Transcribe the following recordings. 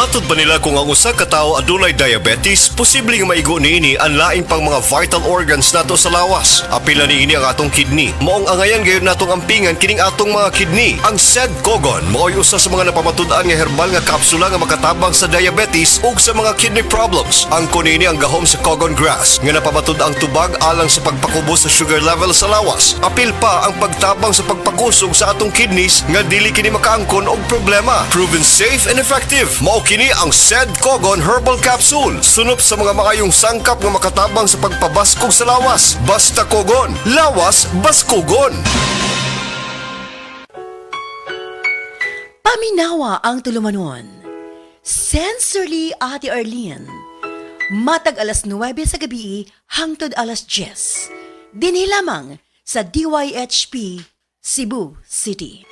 Matod ba nila kung ang usa ka tawo adunay diabetes, posible nga maigo niini ang laing pang mga vital organs nato sa lawas. Apil na niini ang atong kidney. Maong angayan gayon natong ampingan kining atong mga kidney. Ang SED Cogon mao'y usa sa mga napamatud-an nga herbal nga kapsula nga makatabang sa diabetes ug sa mga kidney problems. Ang kunini ang gahom sa Cogon grass nga napamatud ang tubag alang sa pagpakubos sa sugar level sa lawas. Apil pa ang pagtabang sa pagpakusog sa atong kidneys nga dili kini makaangkon og problema. Proven safe and effective. Mao kini ang SED Cogon Herbal Capsule. Sunop sa mga makayong sangkap nga makatabang sa pagpabaskog sa lawas. Basta Cogon, lawas baskugon. Paminawa ang tulumanon. Sensorily Ate Arlene. Matag alas 9 sa gabi hangtod alas 10. Dinhi lamang sa DYHP Cebu City.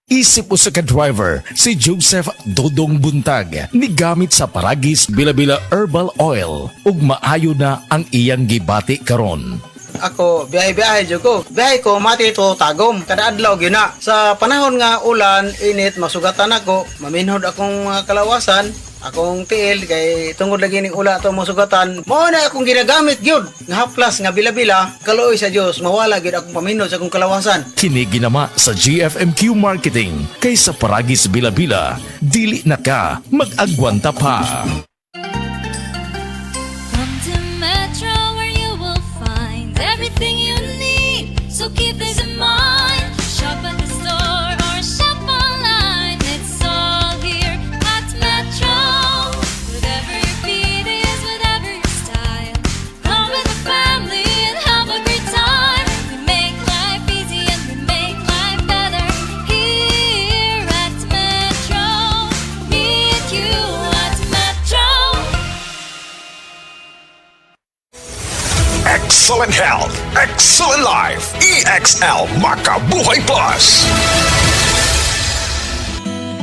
Isip usa ka driver si Joseph Dodong Buntag ni gamit sa Paragis Bila-Bila Herbal Oil ug maayo na ang iyang gibati karon. Ako, biyahe-biyahe jud ko. Biyahe ko mati to tagom kada adlaw gyud na. Sa panahon nga ulan, init, masugatan ako, maminhod akong kalawasan, akong tiil kay tungod lagi ning ula to masugatan. Mao na akong ginagamit gyud. Nga haplas nga bila-bila, kaluoy sa Dios, mawala gyud akong paminhod sa akong kalawasan. Kini ginama sa GFMQ Marketing kay sa Paragis Bila-Bila, dili na ka mag-agwanta pa. Come to Metro where you will find everything you need. So keep this in mind. Shop at the store or shop online. It's all here at Metro. Whatever your beat is, whatever your style. Come with the family and have a great time. We make life easy and we make life better here at Metro. Me and you at Metro. Excellent health, excellent life. EXL Makabuhay Plus.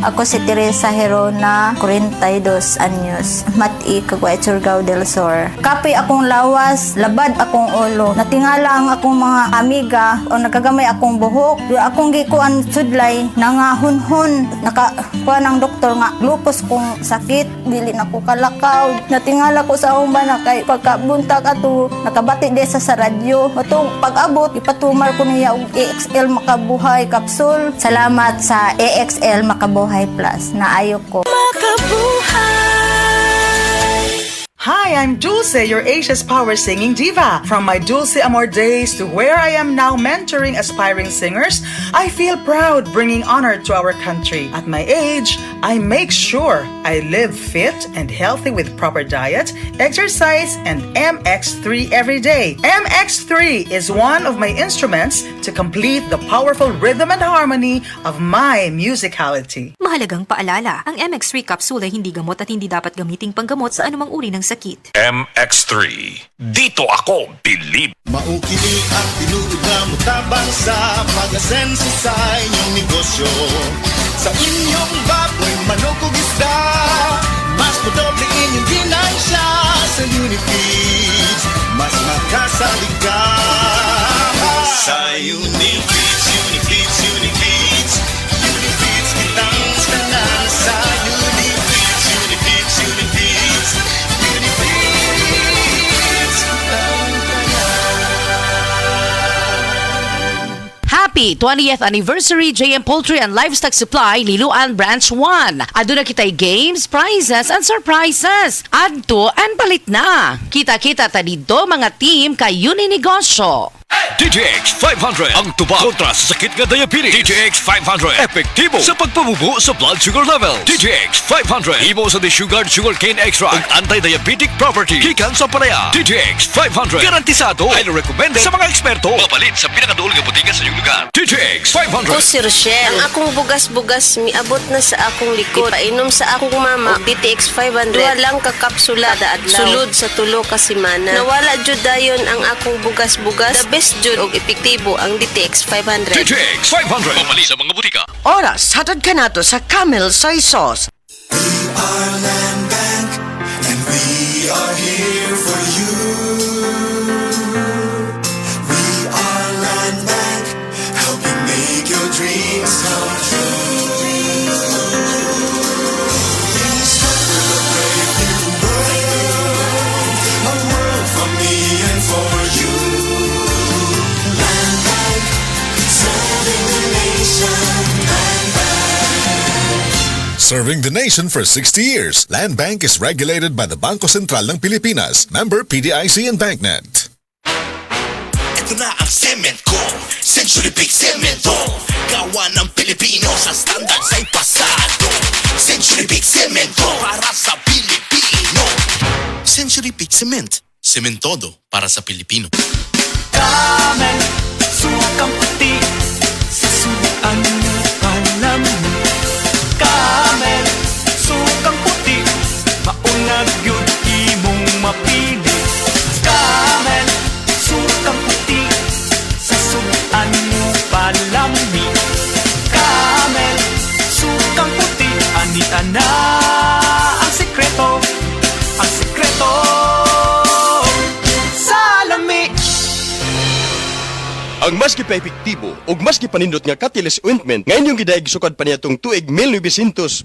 Ako si Teresa Herona, 42 anyos, Mati, Caguay, Surigao del Sur. Kapoy akong lawas, labad akong ulo. Natingala ang akong mga amiga o nagagamay akong buhok. Di akong gikuan sudlay, nangahunhon. Nakakuha ng doktor nga, lupus kong sakit, dili na ko kalakaw. Natingala ko sa akong bana kay pagkabuntag ato, nakabati desa sa radyo. Matong pag-abot, ipatumar ko niya og EXL Makabuhay Capsule. Salamat sa EXL Makabuhay Plus na ayo ko. Hi, I'm Dulce, your Asia's Power Singing Diva. From my Dulce Amor days to where I am now mentoring aspiring singers, I feel proud bringing honor to our country. At my age, I make sure I live fit and healthy with proper diet, exercise, and MX3 every day. MX3 is one of my instruments to complete the powerful rhythm and harmony of my musicality. Mahalagang paalala, ang MX3 capsule ay hindi gamot at hindi dapat gamiting panggamot sa anumang uri ng sakit. MX3. Dito ako believe. Maukili ang tinuod na mutabang sa pag-asenso sa inyong negosyo. Sa inyong baboy, manok o isda, mas madoble inyong ginansya sa Unifeeds. Mas makasalig ka sa Unifeeds, Unifeeds, Unifeeds. Unifeeds kitang tanan sa Unifeeds, Unifeeds, Unifeeds. Happy 20th anniversary JM Poultry and Livestock Supply Liloan Branch 1. Aduna kitay games, prizes, and surprises. Adto and palit na. Kita-kita ta dito mga team kay Uninegosyo. DTX 500 ang tuba kontra sa sakit nga diabetes. DTX 500 epektibo sa pagpabubo sa blood sugar level. DTX 500 imo sa desugared sugarcane extract ug anti-diabetic property gikan sa palaya. DTX 500 garantisado, highly recommended sa mga eksperto. Mapalit sa pinakaduol nga botiga sa iyong lugar. DTX 500. Ako si Rochelle. Ang akong bugas-bugas miabot na sa akong likod. Ipainom sa akong mama og DTX 500. Duha lang ka kapsula kada adlaw. Sulod sa tulo ka semana. Nawala jud dayon ang akong bugas-bugas. The best jud og epektibo ang DTX 500. DTX 500 mapalit sa mga botika. Oras, hatod ka nato sa Camel Soy Sauce. We are Land Bank and we are here for you. We are Land Bank, helping make your dreams come true. We Serving the nation for 60 years, Land Bank is regulated by the Bangko Sentral ng Pilipinas, member PDIC and BancNet. Ito na ang semento, Century Big Cemento. Gawa ng Pilipino sa standard sa'y pasado. Century Big Cemento para sa Pilipino. Century Big Cement, sementodo para sa Pilipino. Camel, sukang puti, sisuan mo palamig. Camel, sukang puti, maunag yun imong mapili. Camel, sukang puti, sisuan mo palamig. Camel, sukang puti, ani-ana ang sekreto, ang sekreto sa lami. Ang mas epektibo ug mas panindot nga Catalyst ointment ngayon yung gidaig sukad pa niya tong tuig 1929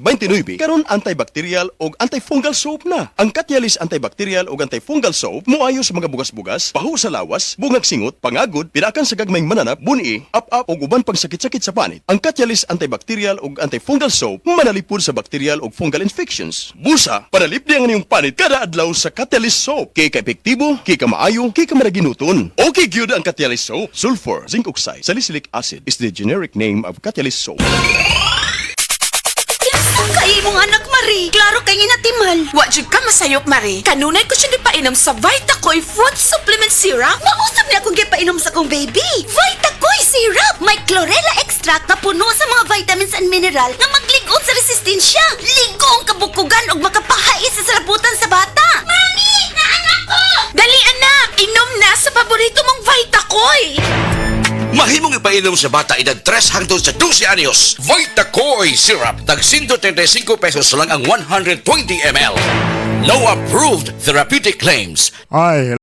karon antibacterial ug antifungal soap na. Ang Catalyst antibacterial ug antifungal soap moayo sa mga bugas-bugas, pahu sa lawas, bungag singot, pangagod, pinakan sa gagmayng mananap, buni, up-up ug uban pang sakit-sakit sa panit. Ang Catalyst antibacterial ug antifungal soap manalipod sa bacterial ug fungal infections. Busa, panalipdi ang inyong panit kada adlaw sa Catalyst soap. Kay ka-epektibo, kay ka maayo, kay ka maraginuton. Okay gyud ang Catalyst soap. Sulfur, zinc oxide, salicylic acid is the generic name of Catalyst soap. Kay mong anak, Marie. Klaro kay natimal. Wajud ka masayop, Marie. Kanunay ko siya painom sa Vitacoy Fruit Supplement Syrup. Mausap niya akong gipainom sa kong baby. Vitacoy Syrup! May chlorella extract na puno sa mga vitamins and mineral na magligon sa resistensya. Ligong kabukugan o makapahais sa sarabutan sa bata. Mami! Naanak ko! Dali, anak! Inom na sa paborito mong Vitacoy! Mahimong ipainom sa bata edad 3 hangtod sa 12 anyos. Vitacoy Syrup. Tag 135 pesos lang ang 120 ml. No approved therapeutic claims. Ay,